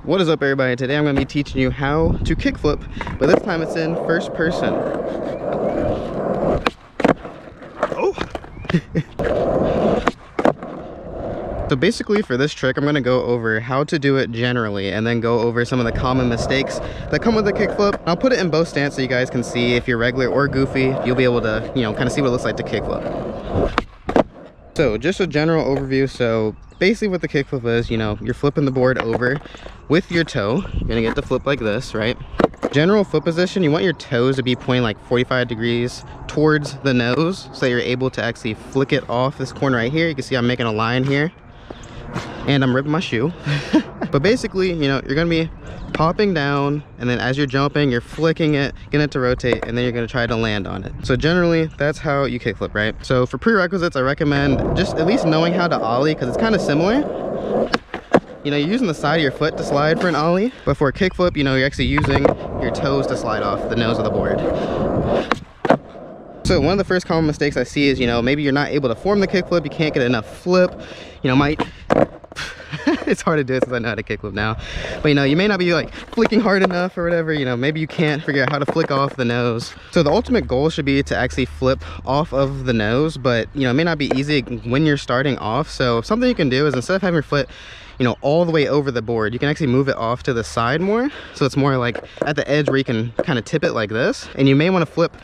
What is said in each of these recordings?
What is up, everybody? Today I'm going to be teaching you how to kickflip, but this time it's in first person. Oh! So basically for this trick, I'm going to go over how to do it generally and then go over some of the common mistakes that come with the kickflip. I'll put it in both stance so you guys can see if you're regular or goofy, you'll be able to, kind of see what it looks like to kickflip. So just a general overview. So basically what the kickflip is, you're flipping the board over with your toe. You're gonna get the flip like this, right? General foot position, you want your toes to be pointing like 45 degrees towards the nose so that you're able to actually flick it off this corner right here. You can see I'm making a line here and I'm ripping my shoe. But basically, you're gonna be popping down, and then as you're jumping, you're flicking it, getting it to rotate, and then you're gonna try to land on it. So generally, that's how you kickflip, right? So for prerequisites, I recommend just at least knowing how to ollie, because it's kind of similar. You're using the side of your foot to slide for an ollie, but for a kickflip, you're actually using your toes to slide off the nose of the board. So one of the first common mistakes I see is, maybe you're not able to form the kickflip, you can't get enough flip, it's hard to do it since I know how to kickflip now, but you may not be like flicking hard enough or whatever. Maybe you can't figure out how to flick off the nose. So the ultimate goal should be to actually flip off of the nose, but it may not be easy when you're starting off. So something you can do is, instead of having your foot all the way over the board, you can actually move it off to the side more, so it's more like at the edge where you can kind of tip it like this, and you may want to flip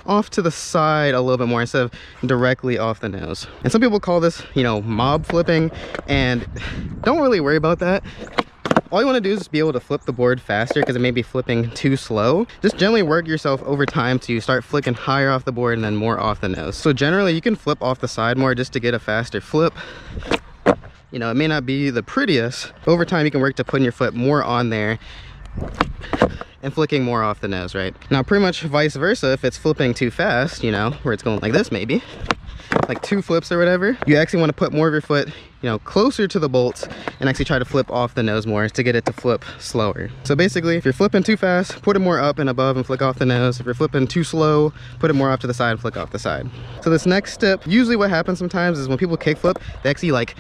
off to the side a little bit more instead of directly off the nose. And some people call this mob flipping, and don't really worry about that. All you want to do is just be able to flip the board faster, because it may be flipping too slow. Just generally work yourself over time to start flicking higher off the board and then more off the nose. So generally you can flip off the side more just to get a faster flip. It may not be the prettiest, but over time you can work to putting your foot more on there and flicking more off the nose, right? Now pretty much vice versa, if it's flipping too fast, where it's going like this, maybe like 2 flips or whatever, you actually want to put more of your foot closer to the bolts and actually try to flip off the nose more to get it to flip slower. So basically, if you're flipping too fast, put it more up and above and flick off the nose. If you're flipping too slow, put it more off to the side and flick off the side. So this next step, usually what happens sometimes is when people kickflip, they actually like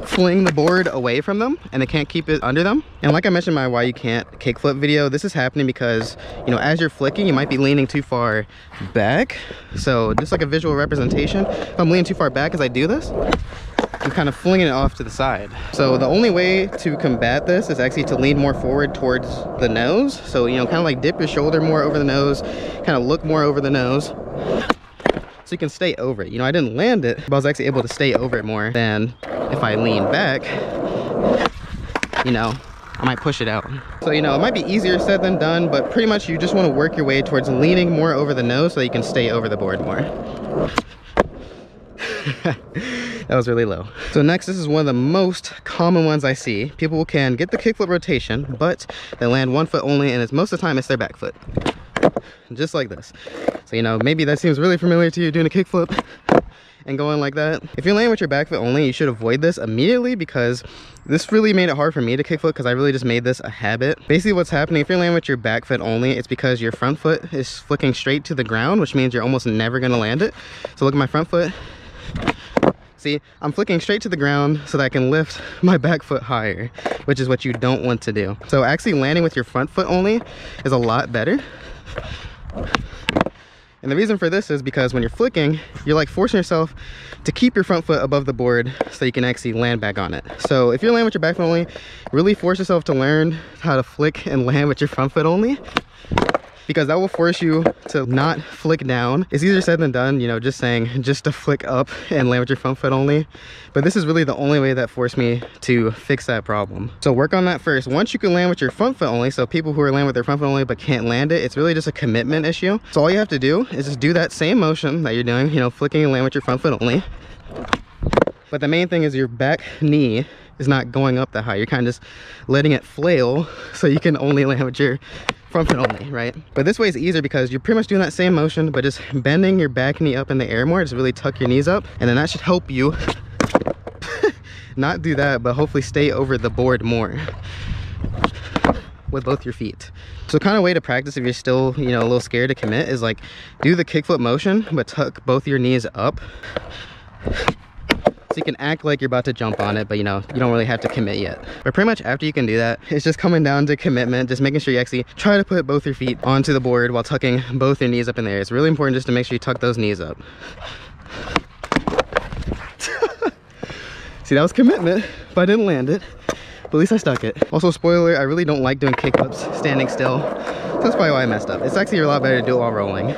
fling the board away from them and they can't keep it under them. And like I mentioned in my why you can't kickflip video, this is happening because as you're flicking, you might be leaning too far back. So just like a visual representation, if I'm leaning too far back as I do this, I'm kind of flinging it off to the side. So the only way to combat this is actually to lean more forward towards the nose. So kind of like dip your shoulder more over the nose, kind of look more over the nose, so you can stay over it. I didn't land it, but I was actually able to stay over it more than if I lean back, I might push it out. So, it might be easier said than done, but pretty much you just want to work your way towards leaning more over the nose so you can stay over the board more. That was really low. So next, this is one of the most common ones I see. People can get the kickflip rotation, but they land one foot only, and most of the time it's their back foot. Just like this. So, maybe that seems really familiar to you, doing a kickflip and going like that. If you're laying with your back foot only, you should avoid this immediately, because this really made it hard for me to kickflip, because I really just made this a habit. Basically what's happening, if you're laying with your back foot only, it's because your front foot is flicking straight to the ground, which means you're almost never going to land it. So look at my front foot. See, I'm flicking straight to the ground so that I can lift my back foot higher, which is what you don't want to do. So actually landing with your front foot only is a lot better. And the reason for this is because when you're flicking, you're like forcing yourself to keep your front foot above the board so you can actually land back on it. So if you're landing with your back foot only, really force yourself to learn how to flick and land with your front foot only, because that will force you to not flick down. It's easier said than done, just to flick up and land with your front foot only. But this is really the only way that forced me to fix that problem. So work on that first. Once you can land with your front foot only, so people who are landing with their front foot only but can't land it, it's really just a commitment issue. So all you have to do is just do that same motion that you're doing, flicking and land with your front foot only. But the main thing is your back knee is not going up that high. You're kind of just letting it flail so you can only land with your front foot only, right? But this way is easier because you're pretty much doing that same motion, but just bending your back knee up in the air more. Just really tuck your knees up, and then that should help you not do that, but hopefully stay over the board more with both your feet. So kind of way to practice if you're still, a little scared to commit, is like do the kickflip motion, but tuck both your knees up. So you can act like you're about to jump on it, but you know, you don't really have to commit yet. But pretty much after you can do that, it's just coming down to commitment, just making sure you actually try to put both your feet onto the board while tucking both your knees up in the air. It's really important just to make sure you tuck those knees up. See, that was commitment, but I didn't land it. But at least I stuck it. Also, spoiler, I really don't like doing kickflips standing still. So that's probably why I messed up. It's actually a lot better to do it while rolling.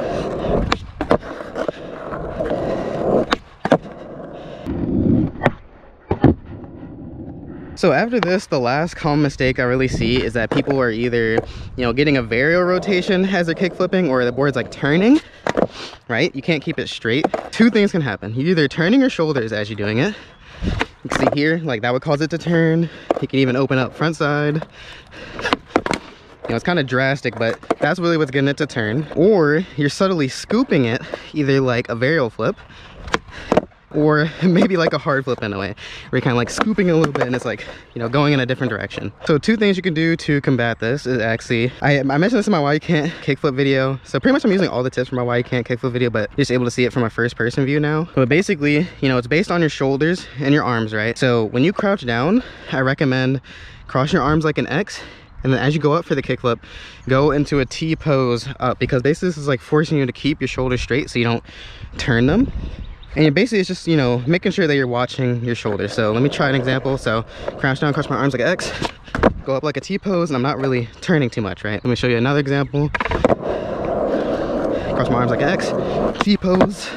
So after this, the last common mistake I really see is that people are either, you know, getting a varial rotation as they're kickflipping, or the board's like turning, right? You can't keep it straight. Two things can happen. You're either turning your shoulders as you're doing it. You can see here, like that would cause it to turn. You can even open up front side. You know, it's kind of drastic, but that's really what's getting it to turn. Or you're subtly scooping it, either like a varial flip, or maybe like a hard flip in a way, where you're kind of like scooping it a little bit and it's like, you know, going in a different direction. So two things you can do to combat this is actually, I mentioned this in my Why You Can't Kickflip video. So pretty much I'm using all the tips from my Why You Can't Kickflip video, but you're just able to see it from a first person view now. But basically, you know, it's based on your shoulders and your arms, right? So when you crouch down, I recommend cross your arms like an X. And then as you go up for the kickflip, go into a T pose up, because basically this is like forcing you to keep your shoulders straight so you don't turn them. And basically it's just, you know, making sure that you're watching your shoulders. So let me try an example. So crouch down, cross my arms like an X, go up like a T pose, and I'm not really turning too much, right? Let me show you another example. Cross my arms like an X, T pose,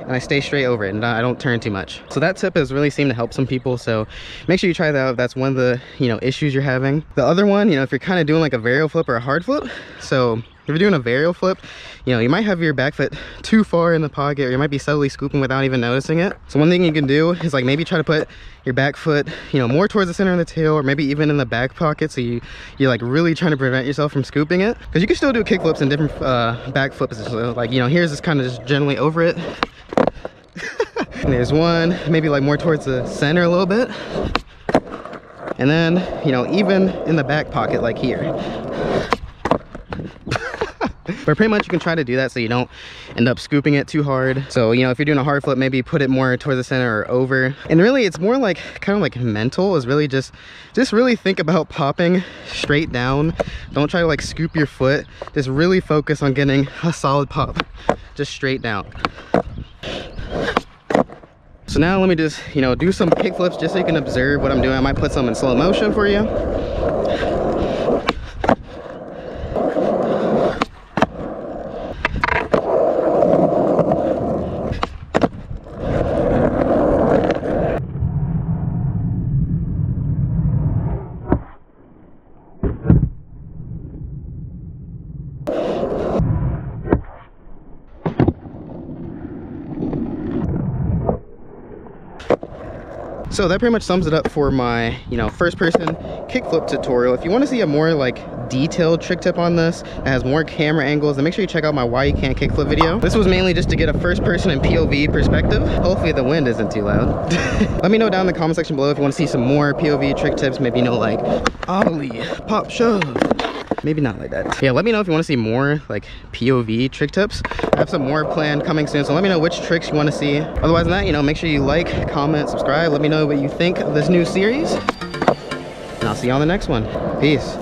and I stay straight over it and I don't turn too much. So that tip has really seemed to help some people. So make sure you try that out if that's one of the, you know, issues you're having. The other one, you know, if you're kind of doing like a varial flip or a hard flip. So if you're doing a varial flip, you know, you might have your back foot too far in the pocket, or you might be subtly scooping without even noticing it. So one thing you can do is like maybe try to put your back foot, you know, more towards the center of the tail, or maybe even in the back pocket, so you're like really trying to prevent yourself from scooping it. Because you can still do kickflips in different back flip positions. So like, you know, here's just kind of just generally over it. And there's one, maybe like more towards the center a little bit. And then, you know, even in the back pocket, like here. But pretty much you can try to do that so you don't end up scooping it too hard. So, you know, if you're doing a hard flip, maybe put it more towards the center or over. And really, it's more like kind of like mental, is really just really think about popping straight down. Don't try to like scoop your foot. Just really focus on getting a solid pop, just straight down. So now let me just, you know, do some kickflips just so you can observe what I'm doing. I might put some in slow motion for you. So that pretty much sums it up for my, you know, first person kickflip tutorial. If you want to see a more like detailed trick tip on this that has more camera angles, then make sure you check out my Why You Can't Kickflip video. This was mainly just to get a first person and POV perspective. Hopefully the wind isn't too loud. Let me know down in the comment section below if you want to see some more POV trick tips. Maybe, you know, like ollie, pop, shove. Maybe not like that. Yeah, let me know if you want to see more like POV trick tips. I have some more planned coming soon, so let me know which tricks you want to see. Otherwise than that, you know, make sure you like, comment, subscribe. Let me know what you think of this new series. And I'll see you on the next one. Peace.